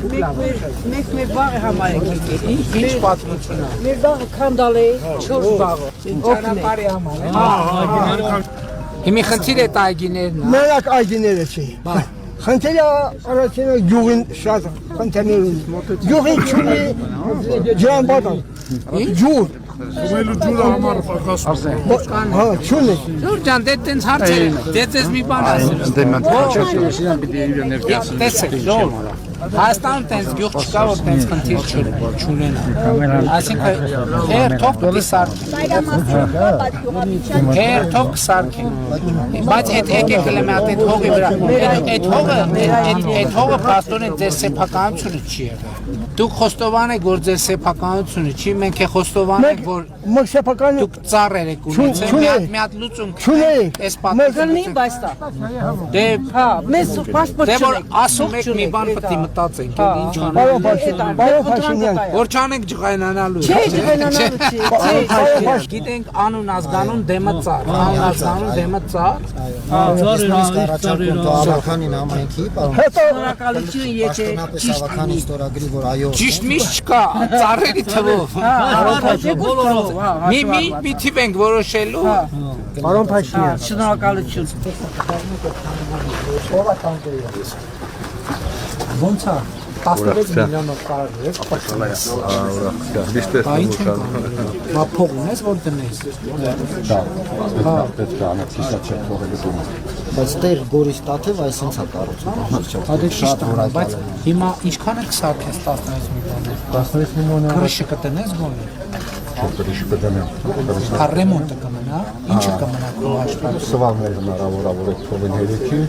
Մեկ բաղը համարեք Ինչ պատմություն է։ Մեր բաղը քանդալ է 4 բաղը Ճանապարհի համար։ Հիմի խնդիր է այգիներն։ Մենակ այգիները չի։ Խնդիրը առաջինը գյուղին շատ խնդիրներ ունի։ Գյուղին չունի ջրամբար։ Ջուր։ Ումելու ջուրը համար պակաս։ Հա, չունի։ Ջուր ջան, դե տենց հարցեր են։ Դե ձեզ մի բան ասել։ Դե մենք չես պիտի իր ներկայացնենք։ Տեսեք, ժողով։ Հայաստանում տենց գյուղ չկա, որ տենց խնդիր չունենա։ Այսինքն հերթով պիտի սարքեն։ Հերթով կսարքեն։ Բայց այդ եկեք էլեմենտ այդ հողի վրա։ Այդ հողը պաստորեն ձեր սեփականությունը չի եղել։ Դուք խոստովան եք, որ ձեր սեփականությունը չի, մենք է խոստովան ենք, որ Մենք սեփական դուք ծառեր եք ունեցել, մի հատ լուծում չունենք։ Այս պատմությունը Գնի բայց տա դե Հա, մեզ պասպորտ դե որ չունենք ասում եք մի բան պետք է մտածենք, էլի ինչ Պարոն անենք։ Փաշինյան, Որ չանենք ջղայնանալու։ Չէ, ջղայնանալու չի։ Գիտենք անուն ազգանուն դեմը ծառ, անուն ազգանուն դեմը ծառ։ Ավականին համայնքի, պարոն Շնորհակալություն եկե ճիշտ ավականին ստորագրի, որ այո Ճիշտ միշտ չկա, ծառերի թվով։ Մի թիվ ենք որոշելու։ Պարոն Փաշինյան, Շնորհակալություն Ոնց է 16 միլիոնով կարելի է Միշտ Բա ինչ ենք Բա փող ունես որ դնես։ պետք է անեք հիշաչեք թողելու դումը։ Բայց դեր Գորիս Տաթև այսինչ է կառուցում։ Հա դե ճիշտ է, բայց հիմա ինչքան եք սարքես 16 միլիոնը։ 16 միլիոնը Քրիշը կտնես գոնե։ Քրիշը կդնեմ։ Ռեմոնտը կմնա, ինչը կմնա քո աշխատանքը։ Սվաղներ հնարավոր է, որ այդ փողին հերիքի,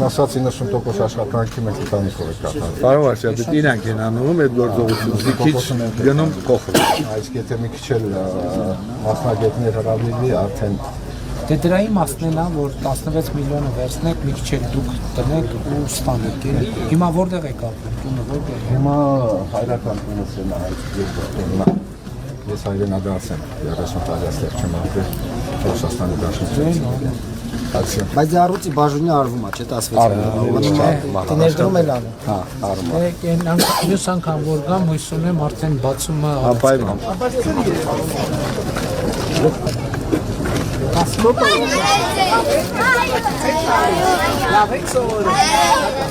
ասած 90% աշխատանքի մենք ընտանիքով ենք կատարում։ Պարոն Վարդյան, դե իրանք են անում այդ գործողությունը, քիչ գնում փոխում։ Այս եթե մի քիչ էլ մասնագետներ հրավիրվի, արդեն Դե դրա իմաստն է, որ 16 միլիոնը վերցնեք, մի քիչ էլ դուք տնեք ու ստանեք, էլի։ Հիմա որտեղ եք ապրում, տունը որտեղ է։ հիմա հայրական տունս են այդ Ես հայրենադարձ եմ, 30 տարի աստեղ չեմ ապրել Ռուսաստանի Դաշնությունում։ Բայց առուծի բաժունի արվում է, չէ՞ 16 Դե ներդրում էլ անում։ Հա, արվում է։ Մյուս անգամ որ գամ, հույս ունեմ արդեն բացումը Ապայման։ Լավ եք սովորում։